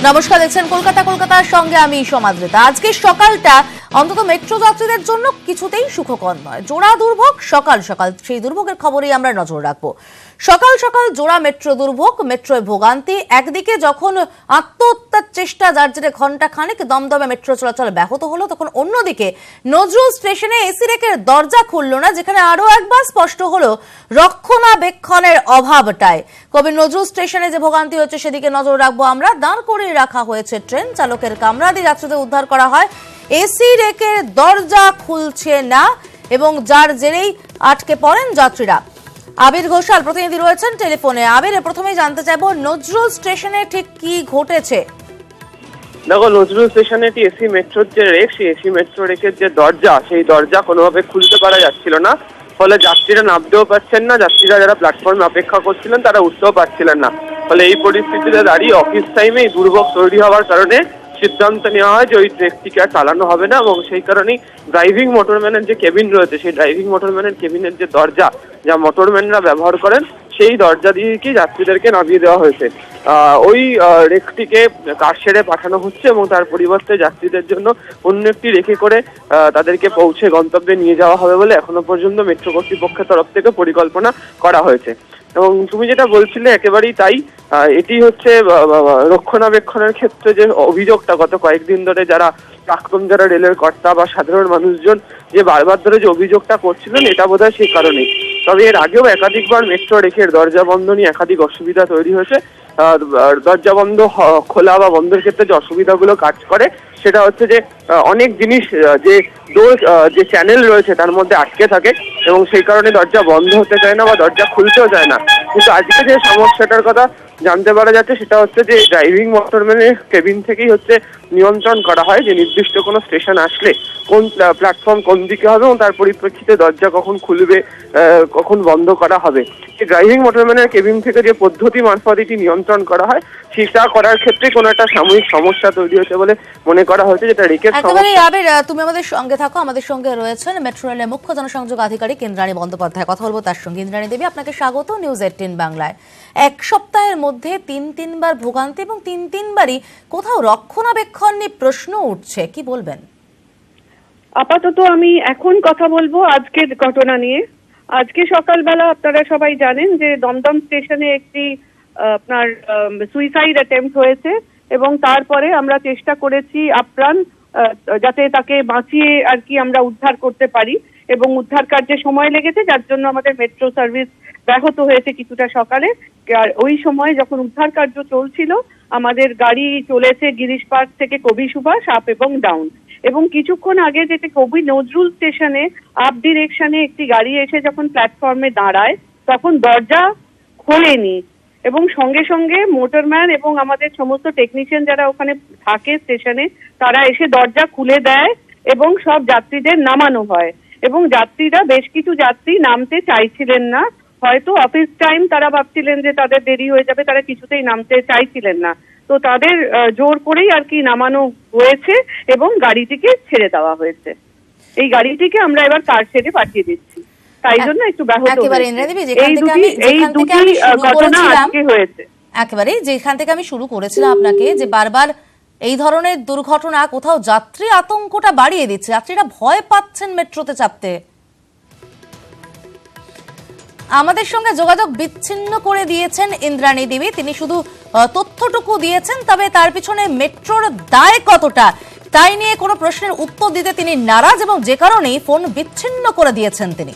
নমস্কার, দেখছেন কলকাতার সঙ্গে আমি সমাদ্রিতা। আজকে সকালটা অন্তত মেট্রো যাত্রীদের জন্য কিছুতেই সুখকর নয়। জোড়া দুর্ভোগ সকাল সকাল, সেই দুর্ভোগের খবরেই আমরা নজর রাখবো। সকাল সকাল জোড়া মেট্রো দুর্ভোগ, মেট্রোয় ভোগান্তি। একদিকে যখন আত্মহত্যার চেষ্টা, যার জেরে ঘন্টা খানেক দমদমে মেট্রো চলাচল ব্যাহত হলো, তখন অন্যদিকে নজরুল স্টেশনে এসি রেকের দরজা খুললো না, যেখানে আরো একবার স্পষ্ট হলো রক্ষণাবেক্ষণের অভাবটায়। কবি নজরুল স্টেশনে যে ভোগান্তি হচ্ছে সেদিকে নজর রাখবো আমরা। দাঁড় করিয়ে রাখা হয়েছে ট্রেন, চালকের কামরা দিয়ে যাত্রীদের উদ্ধার করা হয়। এসি রেকের দরজা খুলছে না এবং যার জেরেই আটকে পড়েন যাত্রীরা। আবির ঘোষাল প্রতিনিধি রয়েছেন টেলিফোনে। আবির, প্রথমেই জানতে চাইবো নজরুল স্টেশনে ঠিক কি ঘটেছে? দেখো, নজরুল স্টেশনে একটি এসি মেট্রোর যে রেক, সেই এসি মেট্রো রেকের যে দরজা, সেই দরজা কোনোভাবে খুলতে পারা যাচ্ছিল না। ফলে যাত্রীরা নামতেও পারছেন না, যাত্রীরা যারা প্ল্যাটফর্মে অপেক্ষা করছিলেন তারা উঠতেও পারছিলেন না। ফলে এই পরিস্থিতিতে দাঁড়িয়ে অফিস টাইমে এই দুর্ভোগ তৈরি হওয়ার কারণে সিদ্ধান্ত নেওয়া হয় যে ওই ট্রেনটিকে আর চালানো হবে না, এবং সেই কারণেই ড্রাইভিং মোটরম্যানের যে কেবিন রয়েছে, সেই ড্রাইভিং মোটরম্যানের কেবিনের যে দরজা, যা মোটরম্যানরা ব্যবহার করেন, সেই দরজা দিয়ে কি যাত্রীদেরকে নামিয়ে দেওয়া হয়েছে। ওই রেকটিকে কারশেডে পাঠানো হচ্ছে এবং তার পরিবর্তে যাত্রীদের জন্য অন্য একটি রেকে করে তাদেরকে পৌঁছে গন্তব্যে নিয়ে যাওয়া হবে বলে এখনো পর্যন্ত মেট্রো কর্তৃপক্ষের তরফ থেকে পরিকল্পনা করা হয়েছে। এবং তুমি যেটা বলছিলে একেবারেই তাই। এটি হচ্ছে রক্ষণাবেক্ষণের ক্ষেত্রে যে অভিযোগটা গত কয়েকদিন ধরে যারা প্রাক্তন যারা রেলের কর্তা বা সাধারণ মানুষজন যে বারবার ধরে যে অভিযোগটা করছিলেন, এটা বোধহয় সেই কারণেই। তবে এর আগেও একাধিকবার মেট্রো রেকের দরজা বন্ধ নিয়ে একাধিক অসুবিধা তৈরি হয়েছে। দরজা বন্ধ খোলা বা বন্ধের ক্ষেত্রে যে অসুবিধাগুলো কাজ করে, সেটা হচ্ছে যে অনেক জিনিস যে ডোর যে চ্যানেল রয়েছে তার মধ্যে আটকে থাকে এবং সেই কারণে দরজা বন্ধ হতে চায় না বা দরজা খুলতেও চায় না। কিন্তু আজকে যে সমস্যাটার কথা জানতে পারা যাচ্ছে সেটা হচ্ছে যে ড্রাইভিং মোটরম্যানের কেবিন থেকেই হচ্ছে নিয়ন্ত্রণ করা হয় যে নির্দিষ্ট কোনো স্টেশন আসলে কোন প্ল্যাটফর্ম কোন দিকে হবে এবং তার পরিপ্রেক্ষিতে দরজা কখন খুলবে, কখন বন্ধ করা হবে। এই ড্রাইভিং মোটরম্যানের কেবিন থেকে যে পদ্ধতি মারফত এটি নিয়ন্ত্রণ করা হয়, সেটা করার ক্ষেত্রে কোনো একটা সাময়িক সমস্যা তৈরি হয়েছে বলে মনে করা হয়েছে, যেটা রেকের সমস্যা। আবির, তুমি আমাদের সঙ্গে থাকো। আমাদের সঙ্গে রয়েছেন মেট্রো রেলের মুখ্য জনসংযোগ আধিকারিক ইন্দ্রাণী বন্দ্যোপাধ্যায়। কথা বলবো তার সঙ্গে। ইন্দ্রাণী দেবী, আপনাকে স্বাগত নিউজ 18 বাংলায়। এক সপ্তাহের মধ্যে তিনবার ভোগান্তি এবং তিনবারই কোথাও রক্ষণাবেক্ষণ নিয়ে প্রশ্ন উঠছে, কি বলবেন? আপাতত আমি এখন কথা বলবো আজকের ঘটনা নিয়ে। আজকে সকালবেলা আপনারা সবাই জানেন যে দমদম স্টেশনে একটি আপনার সুইসাইড অ্যাটেম্প্ট হয়েছে এবং তারপরে আমরা চেষ্টা করেছি আপ্রাণ যাতে তাকে বাঁচিয়ে আর কি আমরা উদ্ধার করতে পারি, এবং উদ্ধার কার্যে সময় লেগেছে, যার জন্য আমাদের মেট্রো সার্ভিস ব্যাহত হয়েছে কিছুটা সকালে। আর ওই সময় যখন উদ্ধার কার্য চলছিল, আমাদের গাড়ি চলেছে গিরিশ পার্ক থেকে কবি সুভাষ আপ এবং ডাউন, এবং কিছুক্ষণ আগে যেটা কবি নজরুল স্টেশনে আপ ডিরেকশনে একটি গাড়ি এসে যখন প্ল্যাটফর্মে দাঁড়ায়, তখন দরজা খোলেনি এবং সঙ্গে সঙ্গে মোটরম্যান এবং আমাদের সমস্ত টেকনিশিয়ান যারা ওখানে থাকে স্টেশনে, তারা এসে দরজা খুলে দেয় এবং সব যাত্রীদের নামানো হয়। এবং যাত্রীরা, বেশ কিছু যাত্রী নামতে চাইছিলেন না, হয়তো অফিস টাইম তারা ভাবছিলেন যে তাদের দেরি হয়ে যাবে, তারা কিছুতেই নামতে চাইছিলেন না। তো তাদের জোর করেই আর কি নামানো হয়েছে এবং গাড়িটিকে ছেড়ে দেওয়া হয়েছে। এই গাড়িটিকে আমরা এবার কারশেডে পাঠিয়ে দিচ্ছি, তাই জন্য একটু ব্যাহত হয়েছে। একেবারে যেখান থেকে আমি শুরু করেছিলাম আপনাকে, যে বারবার এই ধরনের দুর্ঘটনা কোথাও যাত্রী আতঙ্কটা বাড়িয়ে দিচ্ছে, যাত্রীরা ভয় পাচ্ছেন মেট্রোতে চাপতে। আমাদের সঙ্গে যোগাযোগ বিচ্ছিন্ন করে দিয়েছেন ইন্দ্রাণী দেবী। তিনি শুধু তথ্যটুকু দিয়েছেন, তবে তার পিছনে মেট্রোর দায় কতটা তাই নিয়ে কোনো প্রশ্নের উত্তর দিতে তিনি নারাজ, এবং যে কারণেই ফোন বিচ্ছিন্ন করে দিয়েছেন তিনি।